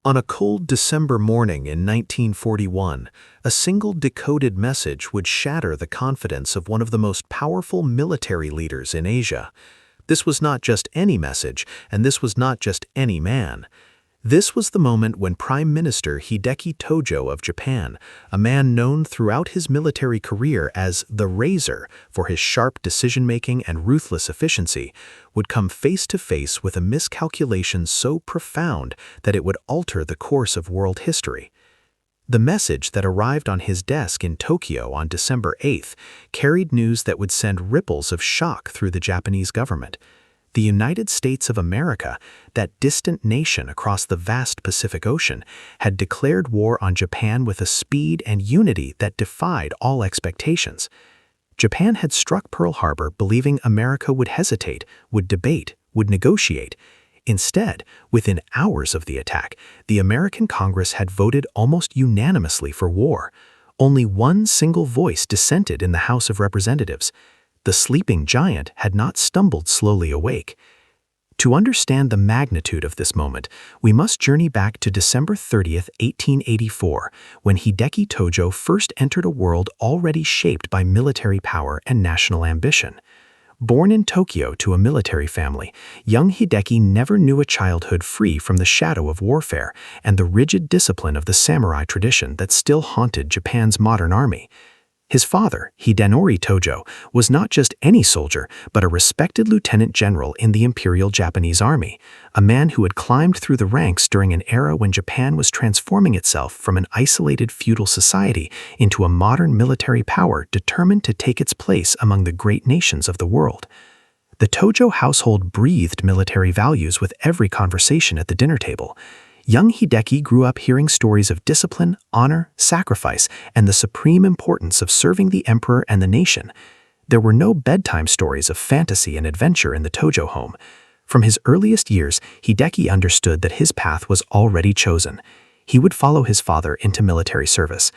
On a cold December morning in 1941, a single decoded message would shatter the confidence of one of the most powerful military leaders in Asia. This was not just any message, and this was not just any man. This was the moment when Prime Minister Hideki Tojo of Japan, a man known throughout his military career as the Razor for his sharp decision-making and ruthless efficiency, would come face to face with a miscalculation so profound that it would alter the course of world history. The message that arrived on his desk in Tokyo on December 8th carried news that would send ripples of shock through the Japanese government. The United States of America, that distant nation across the vast Pacific Ocean, had declared war on Japan with a speed and unity that defied all expectations. Japan had struck Pearl Harbor believing America would hesitate, would debate, would negotiate. Instead, within hours of the attack, the American Congress had voted almost unanimously for war. Only one single voice dissented in the House of Representatives. The sleeping giant had not stumbled slowly awake. To understand the magnitude of this moment, we must journey back to December 30th, 1884, when Hideki Tojo first entered a world already shaped by military power and national ambition. Born in Tokyo to a military family, young Hideki never knew a childhood free from the shadow of warfare and the rigid discipline of the samurai tradition that still haunted Japan's modern army. His father, Hidenori Tojo, was not just any soldier, but a respected lieutenant general in the Imperial Japanese Army, a man who had climbed through the ranks during an era when Japan was transforming itself from an isolated feudal society into a modern military power determined to take its place among the great nations of the world. The Tojo household breathed military values with every conversation at the dinner table. Young Hideki grew up hearing stories of discipline, honor, sacrifice, and the supreme importance of serving the emperor and the nation. There were no bedtime stories of fantasy and adventure in the Tojo home. From his earliest years, Hideki understood that his path was already chosen. He would follow his father into military service.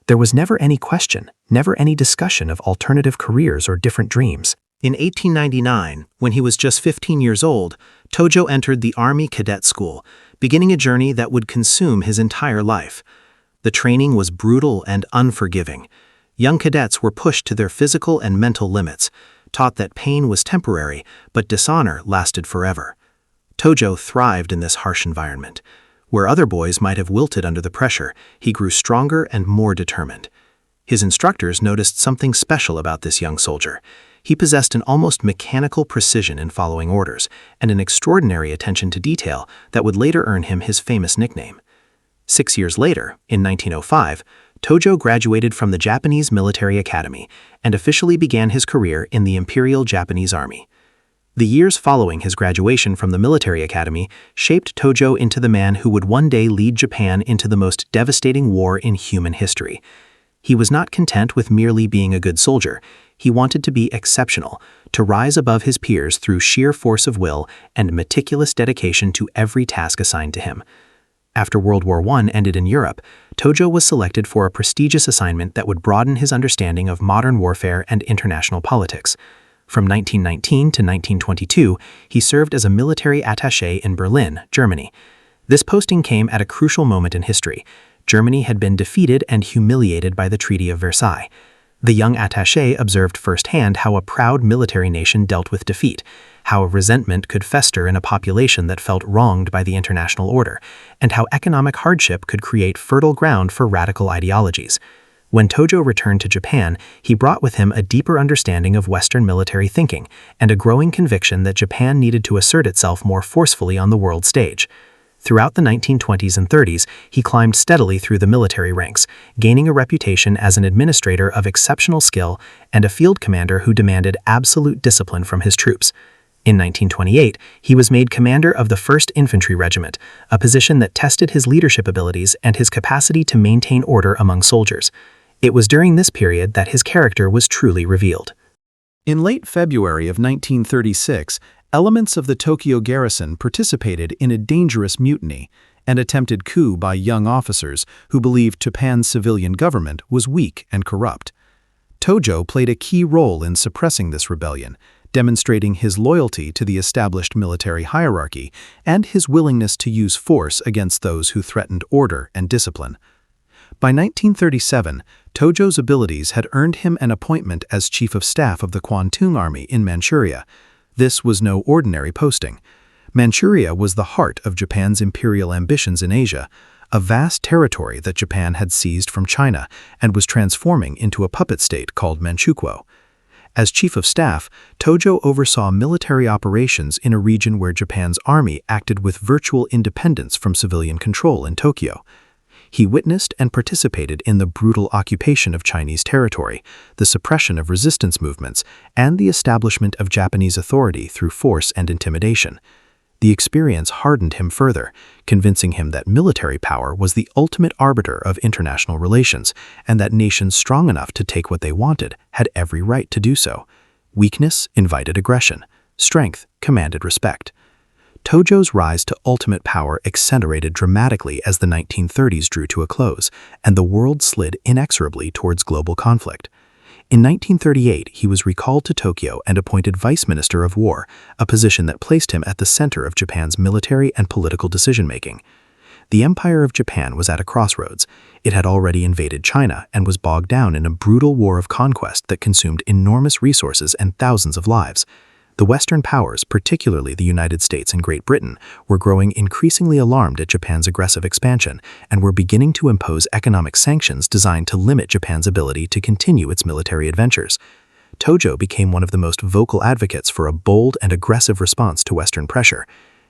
There was never any question, never any discussion of alternative careers or different dreams. In 1899, when he was just 15 years old, Tojo entered the Army Cadet School, beginning a journey that would consume his entire life. The training was brutal and unforgiving. Young cadets were pushed to their physical and mental limits, taught that pain was temporary, but dishonor lasted forever. Tojo thrived in this harsh environment. Where other boys might have wilted under the pressure, he grew stronger and more determined. His instructors noticed something special about this young soldier. He possessed an almost mechanical precision in following orders and an extraordinary attention to detail that would later earn him his famous nickname. 6 years later, in 1905, Tojo graduated from the Japanese Military Academy and officially began his career in the Imperial Japanese Army. The years following his graduation from the military academy shaped Tojo into the man who would one day lead Japan into the most devastating war in human history. He was not content with merely being a good soldier. He wanted to be exceptional, to rise above his peers through sheer force of will and meticulous dedication to every task assigned to him. After World War I ended in Europe, Tojo was selected for a prestigious assignment that would broaden his understanding of modern warfare and international politics. From 1919 to 1922, he served as a military attaché in Berlin, Germany. This posting came at a crucial moment in history. Germany had been defeated and humiliated by the Treaty of Versailles. The young attaché observed firsthand how a proud military nation dealt with defeat, how resentment could fester in a population that felt wronged by the international order, and how economic hardship could create fertile ground for radical ideologies. When Tojo returned to Japan, he brought with him a deeper understanding of Western military thinking and a growing conviction that Japan needed to assert itself more forcefully on the world stage. Throughout the 1920s and 30s, he climbed steadily through the military ranks, gaining a reputation as an administrator of exceptional skill and a field commander who demanded absolute discipline from his troops. In 1928, he was made commander of the 1st Infantry Regiment, a position that tested his leadership abilities and his capacity to maintain order among soldiers. It was during this period that his character was truly revealed. In late February of 1936, elements of the Tokyo garrison participated in a dangerous mutiny, an attempted coup by young officers who believed Japan's civilian government was weak and corrupt. Tojo played a key role in suppressing this rebellion, demonstrating his loyalty to the established military hierarchy and his willingness to use force against those who threatened order and discipline. By 1937, Tojo's abilities had earned him an appointment as Chief of Staff of the Kwantung Army in Manchuria. This was no ordinary posting. Manchuria was the heart of Japan's imperial ambitions in Asia, a vast territory that Japan had seized from China and was transforming into a puppet state called Manchukuo. As Chief of Staff, Tojo oversaw military operations in a region where Japan's army acted with virtual independence from civilian control in Tokyo. He witnessed and participated in the brutal occupation of Chinese territory, the suppression of resistance movements, and the establishment of Japanese authority through force and intimidation. The experience hardened him further, convincing him that military power was the ultimate arbiter of international relations, and that nations strong enough to take what they wanted had every right to do so. Weakness invited aggression. Strength commanded respect. Tojo's rise to ultimate power accelerated dramatically as the 1930s drew to a close, and the world slid inexorably towards global conflict. In 1938, he was recalled to Tokyo and appointed Vice Minister of War, a position that placed him at the center of Japan's military and political decision-making. The Empire of Japan was at a crossroads. It had already invaded China and was bogged down in a brutal war of conquest that consumed enormous resources and thousands of lives. The Western powers, particularly the United States and Great Britain, were growing increasingly alarmed at Japan's aggressive expansion and were beginning to impose economic sanctions designed to limit Japan's ability to continue its military adventures. Tojo became one of the most vocal advocates for a bold and aggressive response to Western pressure.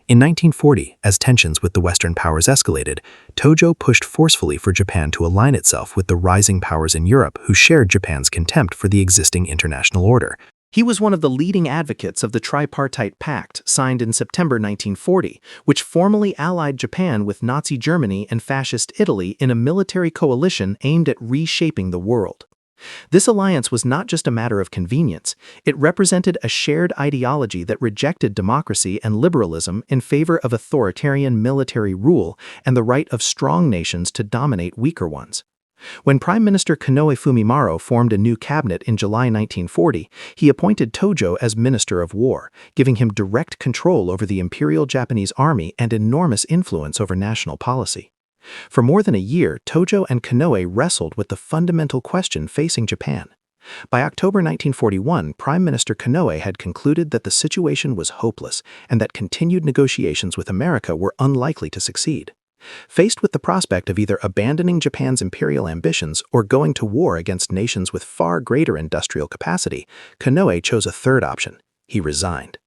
In 1940, as tensions with the Western powers escalated, Tojo pushed forcefully for Japan to align itself with the rising powers in Europe who shared Japan's contempt for the existing international order. He was one of the leading advocates of the Tripartite Pact signed in September 1940, which formally allied Japan with Nazi Germany and Fascist Italy in a military coalition aimed at reshaping the world. This alliance was not just a matter of convenience, it represented a shared ideology that rejected democracy and liberalism in favor of authoritarian military rule and the right of strong nations to dominate weaker ones. When Prime Minister Konoe Fumimaro formed a new cabinet in July 1940, he appointed Tojo as Minister of War, giving him direct control over the Imperial Japanese Army and enormous influence over national policy. For more than a year, Tojo and Konoe wrestled with the fundamental question facing Japan. By October 1941, Prime Minister Konoe had concluded that the situation was hopeless and that continued negotiations with America were unlikely to succeed. Faced with the prospect of either abandoning Japan's imperial ambitions or going to war against nations with far greater industrial capacity, Konoe chose a third option. He resigned.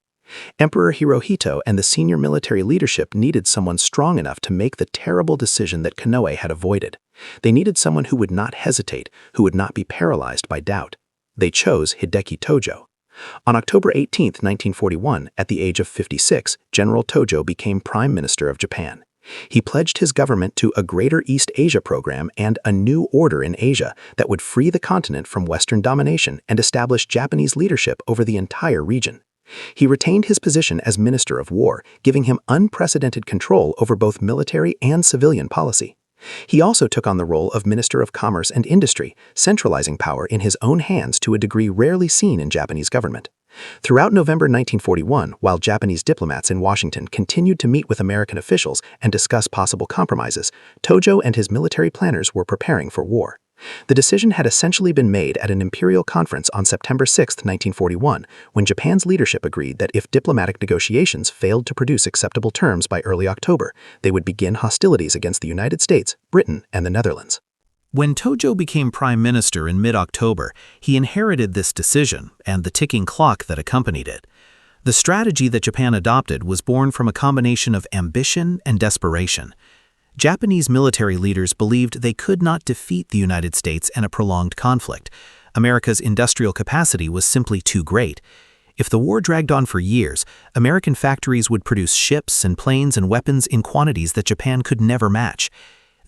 Emperor Hirohito and the senior military leadership needed someone strong enough to make the terrible decision that Konoe had avoided. They needed someone who would not hesitate, who would not be paralyzed by doubt. They chose Hideki Tojo. On October 18, 1941, at the age of 56, General Tojo became Prime Minister of Japan. He pledged his government to a Greater East Asia program and a new order in Asia that would free the continent from Western domination and establish Japanese leadership over the entire region. He retained his position as Minister of War, giving him unprecedented control over both military and civilian policy. He also took on the role of Minister of Commerce and Industry, centralizing power in his own hands to a degree rarely seen in Japanese government. Throughout November 1941, while Japanese diplomats in Washington continued to meet with American officials and discuss possible compromises, Tojo and his military planners were preparing for war. The decision had essentially been made at an imperial conference on September 6, 1941, when Japan's leadership agreed that if diplomatic negotiations failed to produce acceptable terms by early October, they would begin hostilities against the United States, Britain, and the Netherlands. When Tojo became Prime Minister in mid-October, he inherited this decision and the ticking clock that accompanied it. The strategy that Japan adopted was born from a combination of ambition and desperation. Japanese military leaders believed they could not defeat the United States in a prolonged conflict. America's industrial capacity was simply too great. If the war dragged on for years, American factories would produce ships and planes and weapons in quantities that Japan could never match.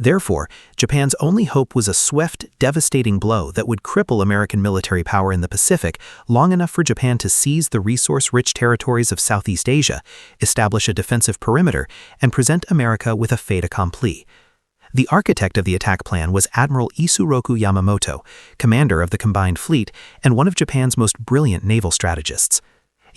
Therefore, Japan's only hope was a swift, devastating blow that would cripple American military power in the Pacific long enough for Japan to seize the resource-rich territories of Southeast Asia, establish a defensive perimeter, and present America with a fait accompli. The architect of the attack plan was Admiral Isuroku Yamamoto, commander of the combined fleet and one of Japan's most brilliant naval strategists.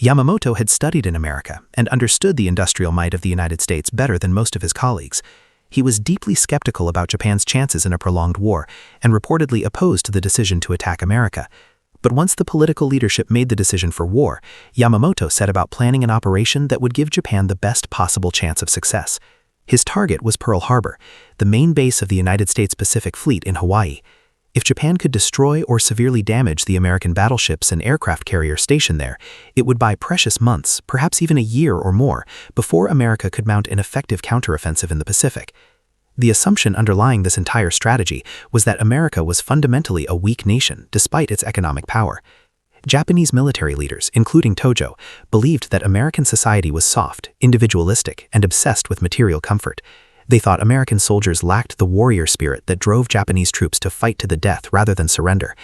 Yamamoto had studied in America and understood the industrial might of the United States better than most of his colleagues. He was deeply skeptical about Japan's chances in a prolonged war and reportedly opposed to the decision to attack America. But once the political leadership made the decision for war, Yamamoto set about planning an operation that would give Japan the best possible chance of success. His target was Pearl Harbor, the main base of the United States Pacific Fleet in Hawaii. If Japan could destroy or severely damage the American battleships and aircraft carriers stationed there, it would buy precious months, perhaps even a year or more, before America could mount an effective counteroffensive in the Pacific. The assumption underlying this entire strategy was that America was fundamentally a weak nation despite its economic power. Japanese military leaders, including Tojo, believed that American society was soft, individualistic, and obsessed with material comfort. They thought American soldiers lacked the warrior spirit that drove Japanese troops to fight to the death rather than surrender.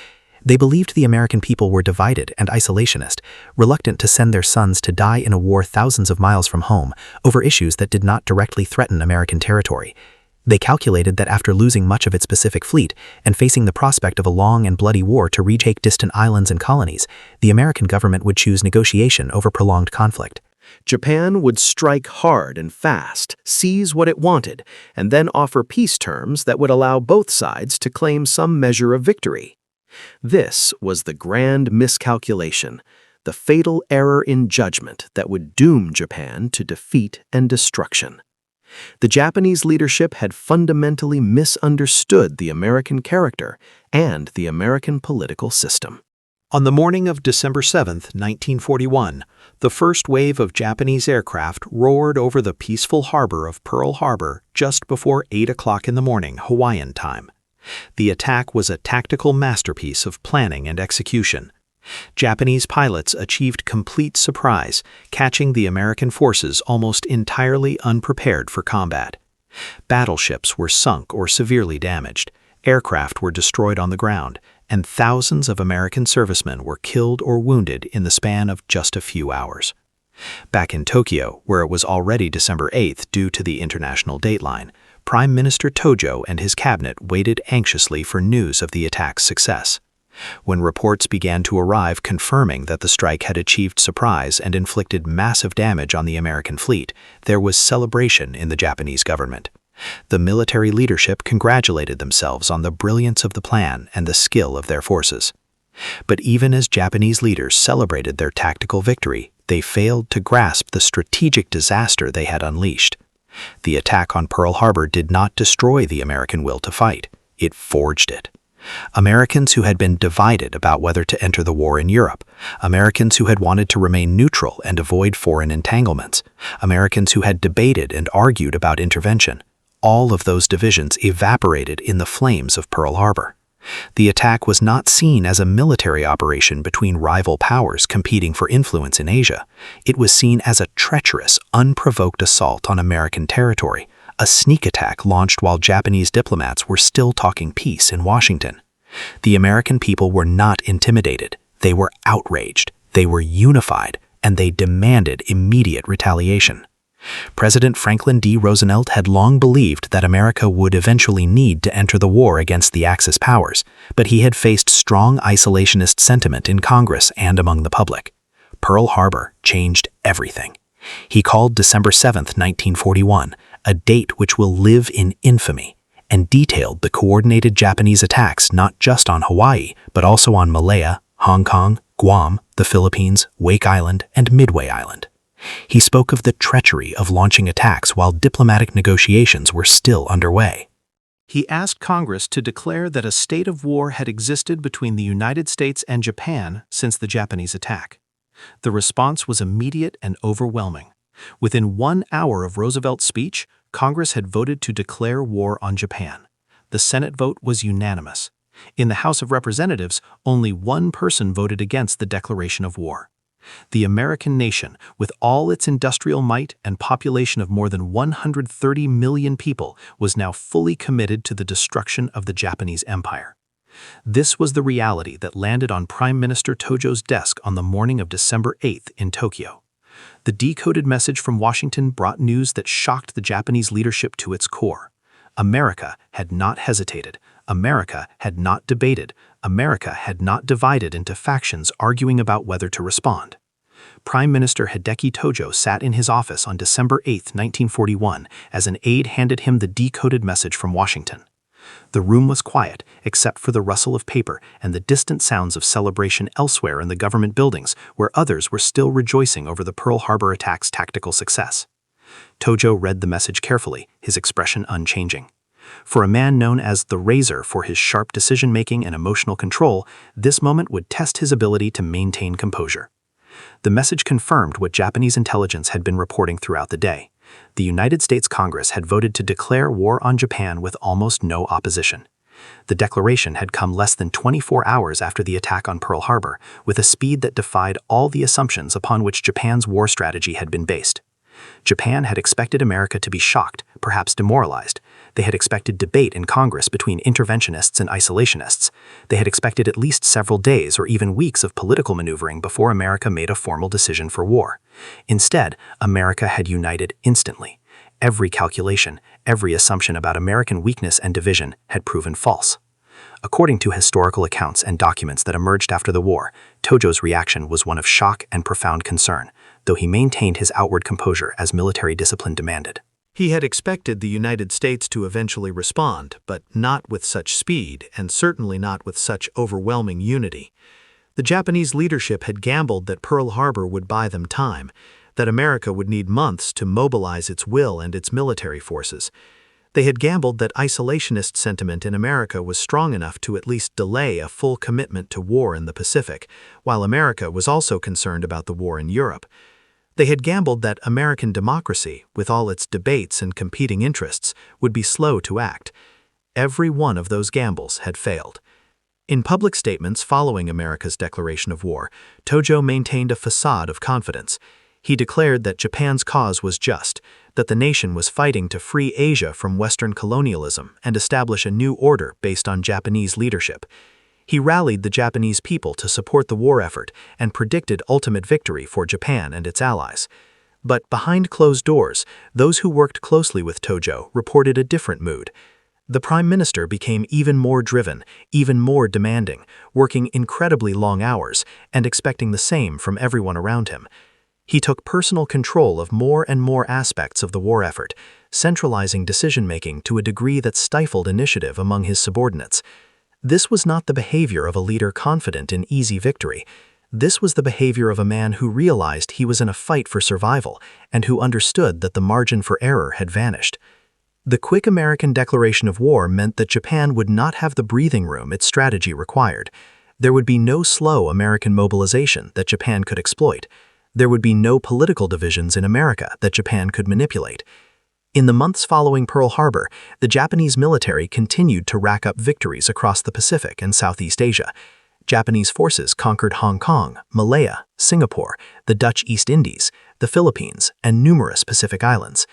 They believed the American people were divided and isolationist, reluctant to send their sons to die in a war thousands of miles from home over issues that did not directly threaten American territory. They calculated that after losing much of its Pacific Fleet and facing the prospect of a long and bloody war to retake distant islands and colonies, the American government would choose negotiation over prolonged conflict. Japan would strike hard and fast, seize what it wanted, and then offer peace terms that would allow both sides to claim some measure of victory. This was the grand miscalculation, the fatal error in judgment that would doom Japan to defeat and destruction. The Japanese leadership had fundamentally misunderstood the American character and the American political system. On the morning of December 7, 1941, the first wave of Japanese aircraft roared over the peaceful harbor of Pearl Harbor just before 8 o'clock in the morning, Hawaiian time. The attack was a tactical masterpiece of planning and execution. Japanese pilots achieved complete surprise, catching the American forces almost entirely unprepared for combat. Battleships were sunk or severely damaged, aircraft were destroyed on the ground, and thousands of American servicemen were killed or wounded in the span of just a few hours. Back in Tokyo, where it was already December 8th due to the international dateline, Prime Minister Tojo and his cabinet waited anxiously for news of the attack's success. When reports began to arrive confirming that the strike had achieved surprise and inflicted massive damage on the American fleet, there was celebration in the Japanese government. The military leadership congratulated themselves on the brilliance of the plan and the skill of their forces. But even as Japanese leaders celebrated their tactical victory, they failed to grasp the strategic disaster they had unleashed. The attack on Pearl Harbor did not destroy the American will to fight. It forged it. Americans who had been divided about whether to enter the war in Europe, Americans who had wanted to remain neutral and avoid foreign entanglements, Americans who had debated and argued about intervention, all of those divisions evaporated in the flames of Pearl Harbor. The attack was not seen as a military operation between rival powers competing for influence in Asia. It was seen as a treacherous, unprovoked assault on American territory, a sneak attack launched while Japanese diplomats were still talking peace in Washington. The American people were not intimidated. They were outraged. They were unified, and they demanded immediate retaliation. President Franklin D. Roosevelt had long believed that America would eventually need to enter the war against the Axis powers, but he had faced strong isolationist sentiment in Congress and among the public. Pearl Harbor changed everything. He called December 7, 1941, a date which will live in infamy, and detailed the coordinated Japanese attacks not just on Hawaii, but also on Malaya, Hong Kong, Guam, the Philippines, Wake Island, and Midway Island. He spoke of the treachery of launching attacks while diplomatic negotiations were still underway. He asked Congress to declare that a state of war had existed between the United States and Japan since the Japanese attack. The response was immediate and overwhelming. Within 1 hour of Roosevelt's speech, Congress had voted to declare war on Japan. The Senate vote was unanimous. In the House of Representatives, only one person voted against the declaration of war. The American nation, with all its industrial might and population of more than 130 million people, was now fully committed to the destruction of the Japanese Empire. This was the reality that landed on Prime Minister Tojo's desk on the morning of December 8th in Tokyo. The decoded message from Washington brought news that shocked the Japanese leadership to its core. America had not hesitated. America had not debated. America had not divided into factions arguing about whether to respond. Prime Minister Hideki Tojo sat in his office on December 8, 1941, as an aide handed him the decoded message from Washington. The room was quiet, except for the rustle of paper and the distant sounds of celebration elsewhere in the government buildings, where others were still rejoicing over the Pearl Harbor attack's tactical success. Tojo read the message carefully, his expression unchanging. For a man known as the Razor for his sharp decision-making and emotional control, this moment would test his ability to maintain composure. The message confirmed what Japanese intelligence had been reporting throughout the day. The United States Congress had voted to declare war on Japan with almost no opposition. The declaration had come less than 24 hours after the attack on Pearl Harbor, with a speed that defied all the assumptions upon which Japan's war strategy had been based. Japan had expected America to be shocked, perhaps demoralized. They had expected debate in Congress between interventionists and isolationists. They had expected at least several days or even weeks of political maneuvering before America made a formal decision for war. Instead, America had united instantly. Every calculation, every assumption about American weakness and division had proven false. According to historical accounts and documents that emerged after the war, Tojo's reaction was one of shock and profound concern, though he maintained his outward composure as military discipline demanded. He had expected the United States to eventually respond, but not with such speed, and certainly not with such overwhelming unity. The Japanese leadership had gambled that Pearl Harbor would buy them time, that America would need months to mobilize its will and its military forces. They had gambled that isolationist sentiment in America was strong enough to at least delay a full commitment to war in the Pacific, while America was also concerned about the war in Europe. They had gambled that American democracy, with all its debates and competing interests, would be slow to act. Every one of those gambles had failed. In public statements following America's declaration of war, Tojo maintained a facade of confidence. He declared that Japan's cause was just, that the nation was fighting to free Asia from Western colonialism and establish a new order based on Japanese leadership. He rallied the Japanese people to support the war effort and predicted ultimate victory for Japan and its allies. But behind closed doors, those who worked closely with Tojo reported a different mood. The Prime Minister became even more driven, even more demanding, working incredibly long hours and expecting the same from everyone around him. He took personal control of more and more aspects of the war effort, centralizing decision-making to a degree that stifled initiative among his subordinates. This was not the behavior of a leader confident in easy victory. This was the behavior of a man who realized he was in a fight for survival and who understood that the margin for error had vanished. The quick American declaration of war meant that Japan would not have the breathing room its strategy required. There would be no slow American mobilization that Japan could exploit. There would be no political divisions in America that Japan could manipulate. In the months following Pearl Harbor, the Japanese military continued to rack up victories across the Pacific and Southeast Asia. Japanese forces conquered Hong Kong, Malaya, Singapore, the Dutch East Indies, the Philippines, and numerous Pacific islands.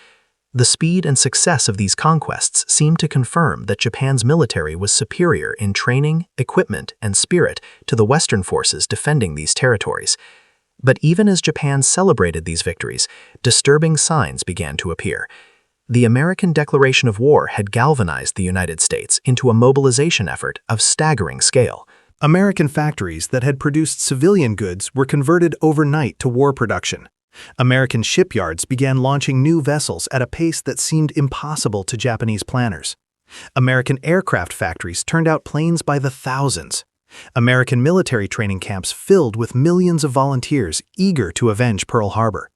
The speed and success of these conquests seemed to confirm that Japan's military was superior in training, equipment, and spirit to the Western forces defending these territories. But even as Japan celebrated these victories, disturbing signs began to appear. The American declaration of war had galvanized the United States into a mobilization effort of staggering scale. American factories that had produced civilian goods were converted overnight to war production. American shipyards began launching new vessels at a pace that seemed impossible to Japanese planners. American aircraft factories turned out planes by the thousands. American military training camps filled with millions of volunteers eager to avenge Pearl Harbor.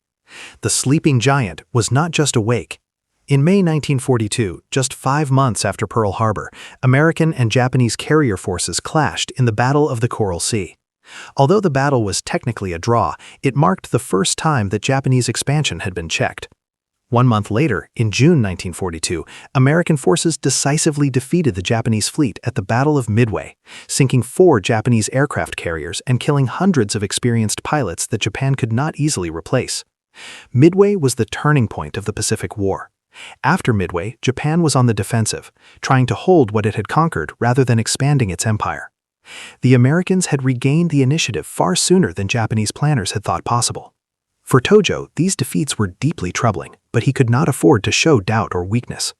The sleeping giant was not just awake. In May 1942, just 5 months after Pearl Harbor, American and Japanese carrier forces clashed in the Battle of the Coral Sea. Although the battle was technically a draw, it marked the first time that Japanese expansion had been checked. 1 month later, in June 1942, American forces decisively defeated the Japanese fleet at the Battle of Midway, sinking 4 Japanese aircraft carriers and killing hundreds of experienced pilots that Japan could not easily replace. Midway was the turning point of the Pacific War. After Midway, Japan was on the defensive, trying to hold what it had conquered rather than expanding its empire. The Americans had regained the initiative far sooner than Japanese planners had thought possible. For Tojo, these defeats were deeply troubling, but he could not afford to show doubt or weakness.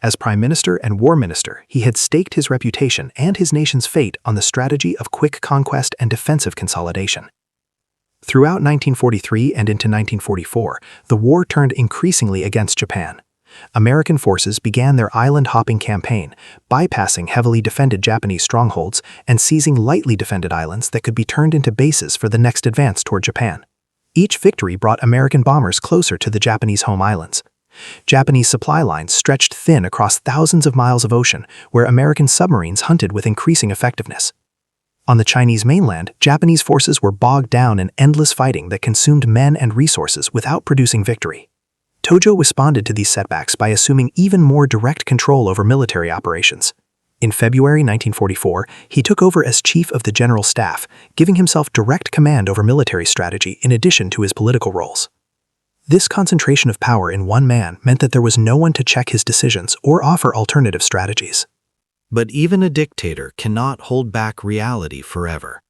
As Prime Minister and War Minister, he had staked his reputation and his nation's fate on the strategy of quick conquest and defensive consolidation. Throughout 1943 and into 1944, the war turned increasingly against Japan. American forces began their island-hopping campaign, bypassing heavily defended Japanese strongholds and seizing lightly defended islands that could be turned into bases for the next advance toward Japan. Each victory brought American bombers closer to the Japanese home islands. Japanese supply lines stretched thin across thousands of miles of ocean, where American submarines hunted with increasing effectiveness. On the Chinese mainland, Japanese forces were bogged down in endless fighting that consumed men and resources without producing victory. Tojo responded to these setbacks by assuming even more direct control over military operations. In February 1944, he took over as Chief of the General Staff, giving himself direct command over military strategy in addition to his political roles. This concentration of power in one man meant that there was no one to check his decisions or offer alternative strategies. But even a dictator cannot hold back reality forever.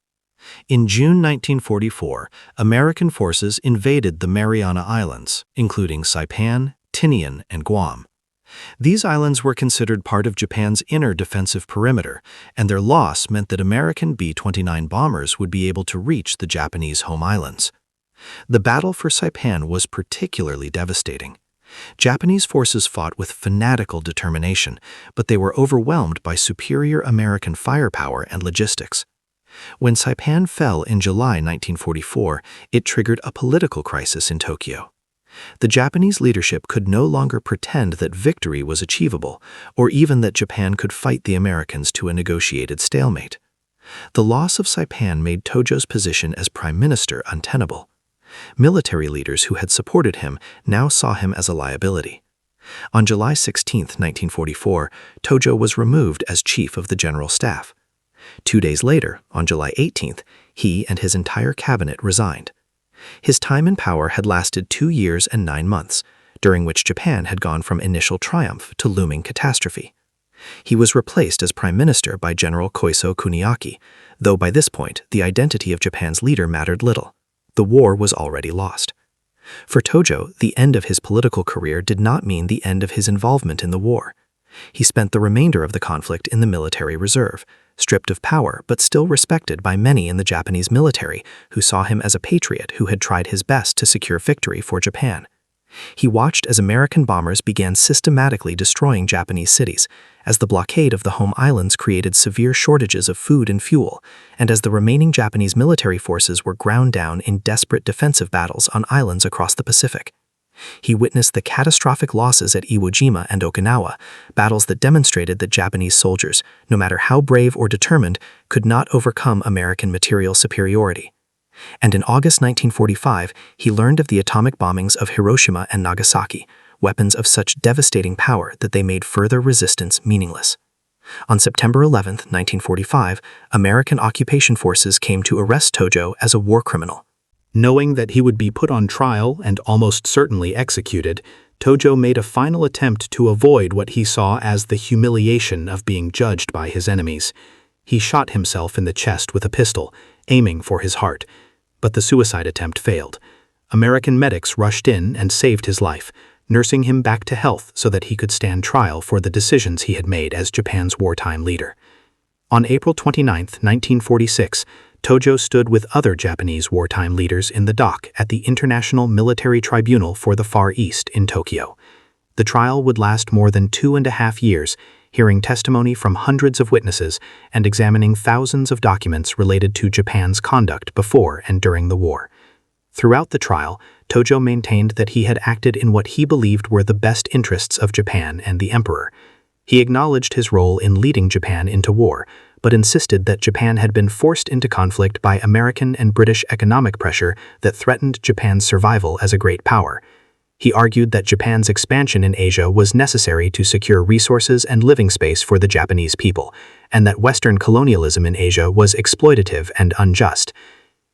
In June 1944, American forces invaded the Mariana Islands, including Saipan, Tinian, and Guam. These islands were considered part of Japan's inner defensive perimeter, and their loss meant that American B-29 bombers would be able to reach the Japanese home islands. The battle for Saipan was particularly devastating. Japanese forces fought with fanatical determination, but they were overwhelmed by superior American firepower and logistics. When Saipan fell in July 1944, it triggered a political crisis in Tokyo. The Japanese leadership could no longer pretend that victory was achievable, or even that Japan could fight the Americans to a negotiated stalemate. The loss of Saipan made Tojo's position as prime minister untenable. Military leaders who had supported him now saw him as a liability. On July 16, 1944, Tojo was removed as chief of the general staff. 2 days later, on July 18th, he and his entire cabinet resigned. His time in power had lasted 2 years and 9 months, during which Japan had gone from initial triumph to looming catastrophe. He was replaced as prime minister by General Koiso Kuniaki, though by this point the identity of Japan's leader mattered little. The war was already lost. For Tojo, the end of his political career did not mean the end of his involvement in the war. He spent the remainder of the conflict in the military reserve, stripped of power but still respected by many in the Japanese military who saw him as a patriot who had tried his best to secure victory for Japan. He watched as American bombers began systematically destroying Japanese cities, as the blockade of the home islands created severe shortages of food and fuel, and as the remaining Japanese military forces were ground down in desperate defensive battles on islands across the Pacific. He witnessed the catastrophic losses at Iwo Jima and Okinawa, battles that demonstrated that Japanese soldiers, no matter how brave or determined, could not overcome American material superiority. And in August 1945, he learned of the atomic bombings of Hiroshima and Nagasaki, weapons of such devastating power that they made further resistance meaningless. On September 11, 1945, American occupation forces came to arrest Tojo as a war criminal. Knowing that he would be put on trial and almost certainly executed, Tojo made a final attempt to avoid what he saw as the humiliation of being judged by his enemies. He shot himself in the chest with a pistol, aiming for his heart. But the suicide attempt failed. American medics rushed in and saved his life, nursing him back to health so that he could stand trial for the decisions he had made as Japan's wartime leader. On April 29, 1946, Tojo stood with other Japanese wartime leaders in the dock at the International Military Tribunal for the Far East in Tokyo. The trial would last more than 2.5 years, hearing testimony from hundreds of witnesses and examining thousands of documents related to Japan's conduct before and during the war. Throughout the trial, Tojo maintained that he had acted in what he believed were the best interests of Japan and the emperor. He acknowledged his role in leading Japan into war, but insisted that Japan had been forced into conflict by American and British economic pressure that threatened Japan's survival as a great power. He argued that Japan's expansion in Asia was necessary to secure resources and living space for the Japanese people, and that Western colonialism in Asia was exploitative and unjust.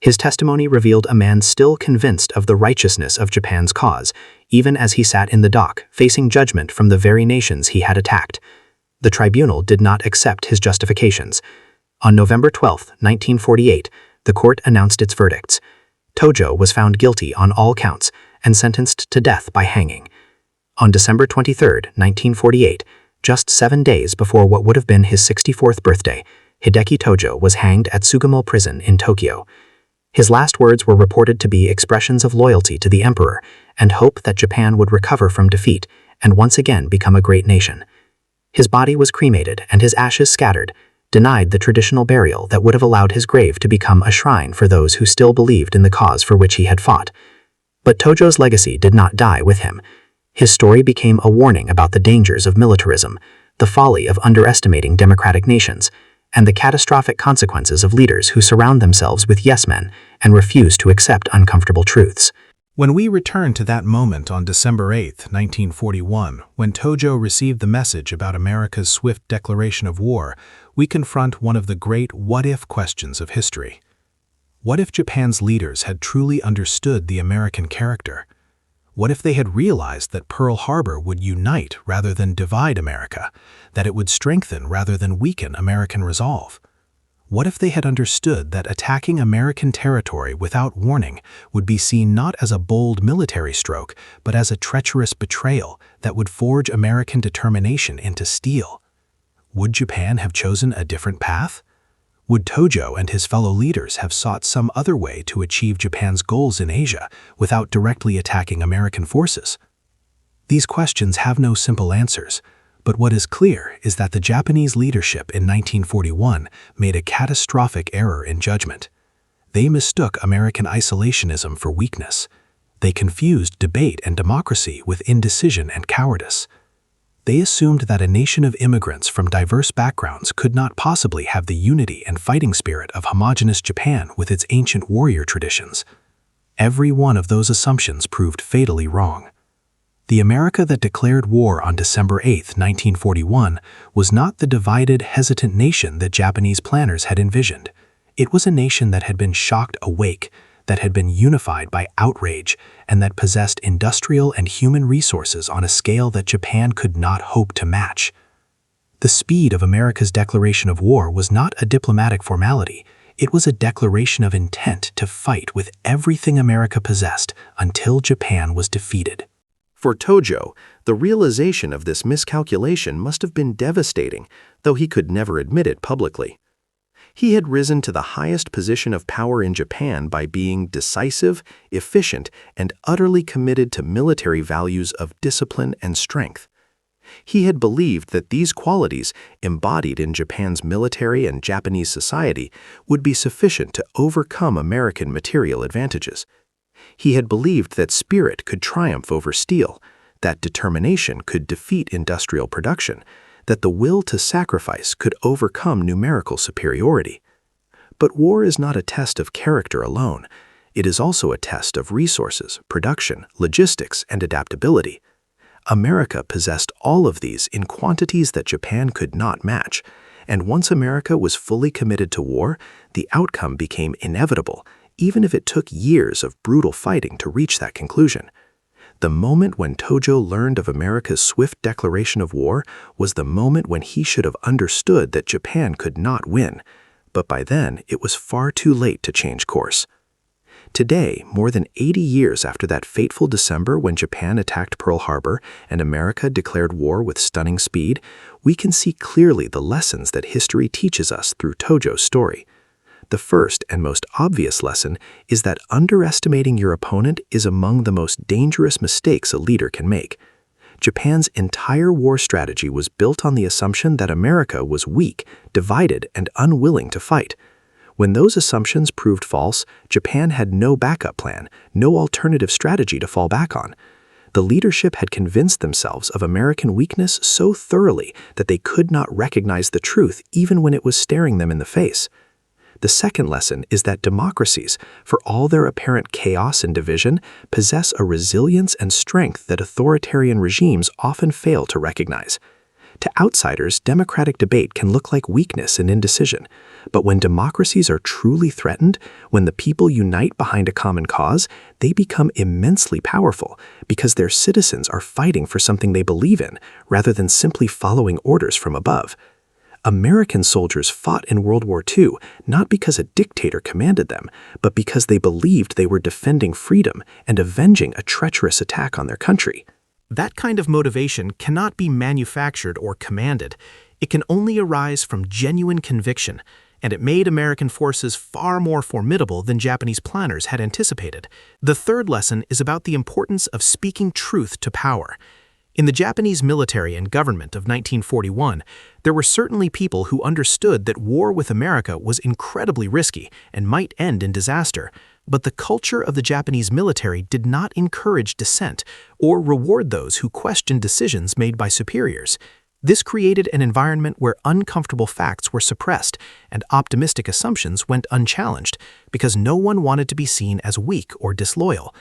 His testimony revealed a man still convinced of the righteousness of Japan's cause, even as he sat in the dock, facing judgment from the very nations he had attacked. The tribunal did not accept his justifications. On November 12, 1948, the court announced its verdicts. Tojo was found guilty on all counts and sentenced to death by hanging. On December 23, 1948, just 7 days before what would have been his 64th birthday, Hideki Tojo was hanged at Sugamo Prison in Tokyo. His last words were reported to be expressions of loyalty to the emperor and hope that Japan would recover from defeat and once again become a great nation. His body was cremated and his ashes scattered, denied the traditional burial that would have allowed his grave to become a shrine for those who still believed in the cause for which he had fought. But Tojo's legacy did not die with him. His story became a warning about the dangers of militarism, the folly of underestimating democratic nations, and the catastrophic consequences of leaders who surround themselves with yes-men and refuse to accept uncomfortable truths. When we return to that moment on December 8, 1941, when Tojo received the message about America's swift declaration of war, we confront one of the great what-if questions of history. What if Japan's leaders had truly understood the American character? What if they had realized that Pearl Harbor would unite rather than divide America, that it would strengthen rather than weaken American resolve? What if they had understood that attacking American territory without warning would be seen not as a bold military stroke, but as a treacherous betrayal that would forge American determination into steel? Would Japan have chosen a different path? Would Tojo and his fellow leaders have sought some other way to achieve Japan's goals in Asia without directly attacking American forces? These questions have no simple answers, but what is clear is that the Japanese leadership in 1941 made a catastrophic error in judgment. They mistook American isolationism for weakness. They confused debate and democracy with indecision and cowardice. They assumed that a nation of immigrants from diverse backgrounds could not possibly have the unity and fighting spirit of homogeneous Japan with its ancient warrior traditions. Every one of those assumptions proved fatally wrong. The America that declared war on December 8, 1941, was not the divided, hesitant nation that Japanese planners had envisioned. It was a nation that had been shocked awake, that had been unified by outrage, and that possessed industrial and human resources on a scale that Japan could not hope to match. The speed of America's declaration of war was not a diplomatic formality. It was a declaration of intent to fight with everything America possessed until Japan was defeated. For Tojo, the realization of this miscalculation must have been devastating, though he could never admit it publicly. He had risen to the highest position of power in Japan by being decisive, efficient, and utterly committed to military values of discipline and strength. He had believed that these qualities, embodied in Japan's military and Japanese society, would be sufficient to overcome American material advantages. He had believed that spirit could triumph over steel, that determination could defeat industrial production, that the will to sacrifice could overcome numerical superiority. But war is not a test of character alone. It is also a test of resources, production, logistics, and adaptability. America possessed all of these in quantities that Japan could not match, and once America was fully committed to war, the outcome became inevitable, even if it took years of brutal fighting to reach that conclusion. The moment when Tojo learned of America's swift declaration of war was the moment when he should have understood that Japan could not win, but by then it was far too late to change course. Today, more than 80 years after that fateful December when Japan attacked Pearl Harbor and America declared war with stunning speed, we can see clearly the lessons that history teaches us through Tojo's story. The first and most obvious lesson is that underestimating your opponent is among the most dangerous mistakes a leader can make. Japan's entire war strategy was built on the assumption that America was weak, divided, and unwilling to fight. When those assumptions proved false, Japan had no backup plan, no alternative strategy to fall back on. The leadership had convinced themselves of American weakness so thoroughly that they could not recognize the truth even when it was staring them in the face. The second lesson is that democracies, for all their apparent chaos and division, possess a resilience and strength that authoritarian regimes often fail to recognize. To outsiders, democratic debate can look like weakness and indecision. But when democracies are truly threatened, when the people unite behind a common cause, they become immensely powerful because their citizens are fighting for something they believe in rather than simply following orders from above. American soldiers fought in World War II not because a dictator commanded them, but because they believed they were defending freedom and avenging a treacherous attack on their country. That kind of motivation cannot be manufactured or commanded. It can only arise from genuine conviction, and it made American forces far more formidable than Japanese planners had anticipated. The third lesson is about the importance of speaking truth to power. In the Japanese military and government of 1941, there were certainly people who understood that war with America was incredibly risky and might end in disaster, but the culture of the Japanese military did not encourage dissent or reward those who questioned decisions made by superiors. This created an environment where uncomfortable facts were suppressed and optimistic assumptions went unchallenged because no one wanted to be seen as weak or disloyal.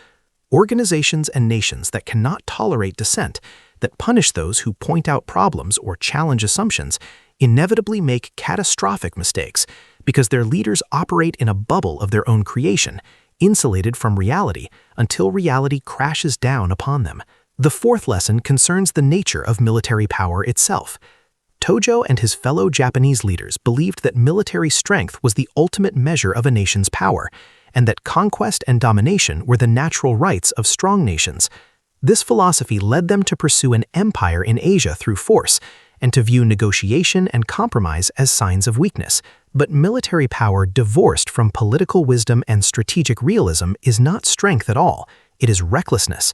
Organizations and nations that cannot tolerate dissent, that punish those who point out problems or challenge assumptions, inevitably make catastrophic mistakes because their leaders operate in a bubble of their own creation, insulated from reality until reality crashes down upon them. The fourth lesson concerns the nature of military power itself. Tojo and his fellow Japanese leaders believed that military strength was the ultimate measure of a nation's power, and that conquest and domination were the natural rights of strong nations. This philosophy led them to pursue an empire in Asia through force, and to view negotiation and compromise as signs of weakness. But military power divorced from political wisdom and strategic realism is not strength at all, it is recklessness.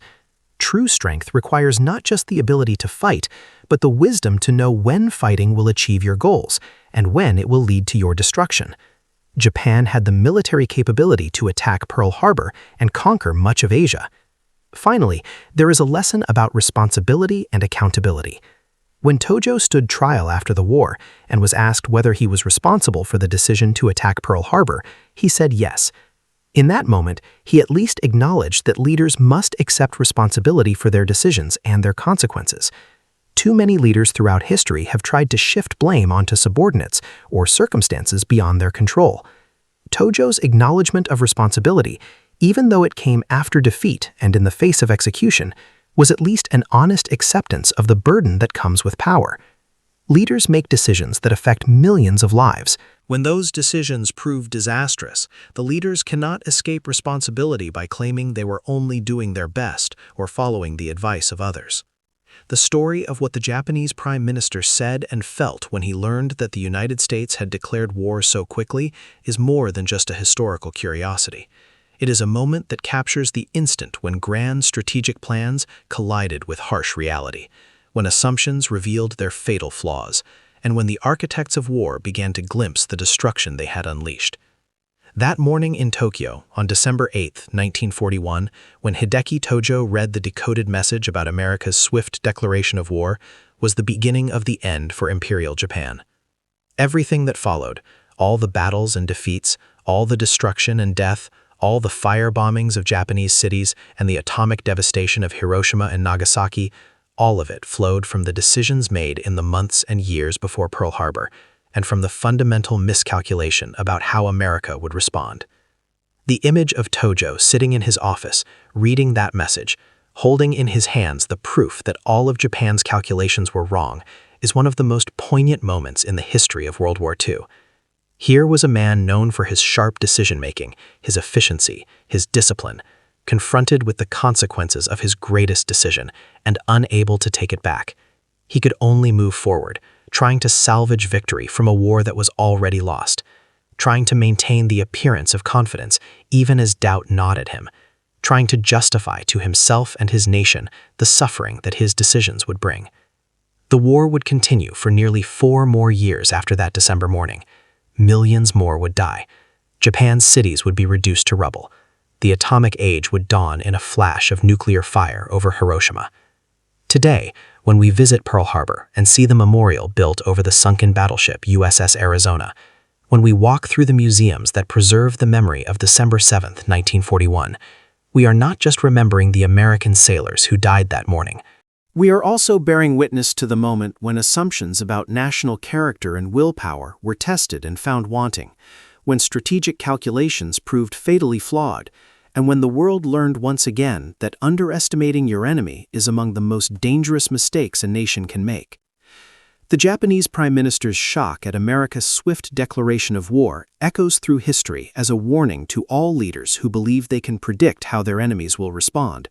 True strength requires not just the ability to fight, but the wisdom to know when fighting will achieve your goals, and when it will lead to your destruction. Japan had the military capability to attack Pearl Harbor and conquer much of Asia. Finally, there is a lesson about responsibility and accountability. When Tojo stood trial after the war and was asked whether he was responsible for the decision to attack Pearl Harbor, he said yes. In that moment, he at least acknowledged that leaders must accept responsibility for their decisions and their consequences. Too many leaders throughout history have tried to shift blame onto subordinates or circumstances beyond their control. Tojo's acknowledgement of responsibility, even though it came after defeat and in the face of execution, was at least an honest acceptance of the burden that comes with power. Leaders make decisions that affect millions of lives. When those decisions prove disastrous, the leaders cannot escape responsibility by claiming they were only doing their best or following the advice of others. The story of what the Japanese Prime Minister said and felt when he learned that the United States had declared war so quickly is more than just a historical curiosity. It is a moment that captures the instant when grand strategic plans collided with harsh reality, when assumptions revealed their fatal flaws, and when the architects of war began to glimpse the destruction they had unleashed. That morning in Tokyo, on December 8, 1941, when Hideki Tojo read the decoded message about America's swift declaration of war, was the beginning of the end for Imperial Japan. Everything that followed, all the battles and defeats, all the destruction and death, all the firebombings of Japanese cities and the atomic devastation of Hiroshima and Nagasaki, all of it flowed from the decisions made in the months and years before Pearl Harbor, and from the fundamental miscalculation about how America would respond. The image of Tojo sitting in his office, reading that message, holding in his hands the proof that all of Japan's calculations were wrong, is one of the most poignant moments in the history of World War II. Here was a man known for his sharp decision-making, his efficiency, his discipline, confronted with the consequences of his greatest decision and unable to take it back. He could only move forward, trying to salvage victory from a war that was already lost, trying to maintain the appearance of confidence even as doubt gnawed at him, trying to justify to himself and his nation the suffering that his decisions would bring. The war would continue for nearly 4 more years after that December morning. Millions more would die. Japan's cities would be reduced to rubble. The atomic age would dawn in a flash of nuclear fire over Hiroshima. Today, when we visit Pearl Harbor and see the memorial built over the sunken battleship USS Arizona, when we walk through the museums that preserve the memory of December 7, 1941, we are not just remembering the American sailors who died that morning. We are also bearing witness to the moment when assumptions about national character and willpower were tested and found wanting, when strategic calculations proved fatally flawed, and when the world learned once again that underestimating your enemy is among the most dangerous mistakes a nation can make. The Japanese Prime Minister's shock at America's swift declaration of war echoes through history as a warning to all leaders who believe they can predict how their enemies will respond,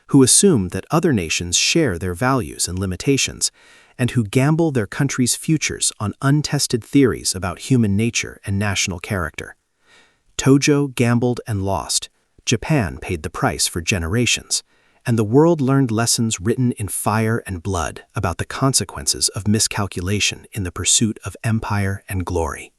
who assume that other nations share their values and limitations, and who gamble their country's futures on untested theories about human nature and national character. Tojo gambled and lost. Japan paid the price for generations, and the world learned lessons written in fire and blood about the consequences of miscalculation in the pursuit of empire and glory.